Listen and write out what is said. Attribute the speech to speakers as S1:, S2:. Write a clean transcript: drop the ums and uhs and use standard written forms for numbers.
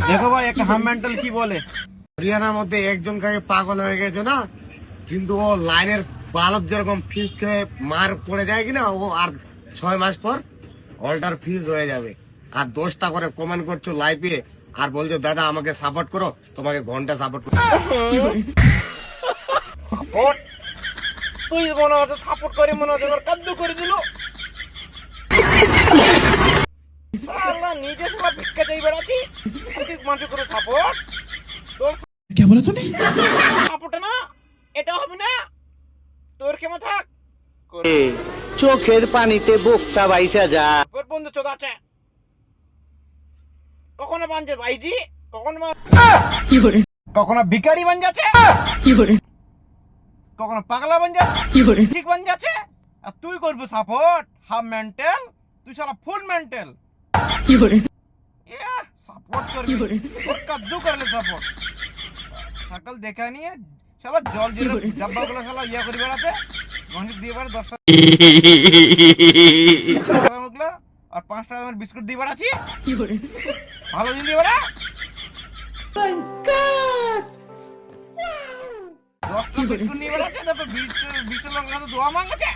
S1: দেখো ভাই একটা হাম মেন্টাল কি বলে,
S2: হরিয়ানার মধ্যে একজন কাকে পাগল হয়ে গেছে না, কিন্তু ও লাইনের বাল্ব যেরকম ফিউজ খেয়ে মার পড়ে যায় কিনা, ও আর 6 মাস পর অল্টার ফিউজ হয়ে যাবে। আর 10টা করে কমেন্ট করছো লাইভে আর বলছো দাদা আমাকে সাপোর্ট করো, তোমাকে ঘন্টা সাপোর্ট করো।
S1: সাপোর্ট? তুই মনে হচ্ছে সাপোর্ট করে, মনে হচ্ছে এবার কাদ্দু করে দিল। শালা নিজে শালা ভিক্ষা চাই বেড়াচ্ছি, তুই মানুষ করে সাপোর্ট? তোর
S3: क्या बोला तूने?
S1: সাপোর্ট না, এটা হবে না। তোর কেমন থাক
S4: চোখের পানিতে বোকটা বাইসা যা।
S1: তোর বন্ধু চোদ আছে, কখনো বানছে ভাইজি, কখনো ভিখারি বান যাচ্ছে, কখনো পাগলা বান যাচ্ছে, ঠিক বান যাচ্ছে। আর তুই করবি সাপোর্ট? হাফ মেন্টাল, তুই শালা ফুল মেন্টাল। সাপোর্ট করবি, ওর কাদ্দু করলে সাপোর্ট। সকাল দেখা নিয়ে শালা জল দিয়ে ডাব্বা গুলো শালা ইয়া করে বেড়াতে, গঞ্জিক দিয়ে বেড়া 10 টাকা মুখলা আর 5 টাকা বিস্কুট দিয়ে বেড়াচ্ছি, ভালো জিনিস দিয়ে বেড়া। 10টা বিস্কুট নিয়ে বেড়াচ্ছে, তারপর 20 লোক দোয়া মাঙ্গাচ্ছে।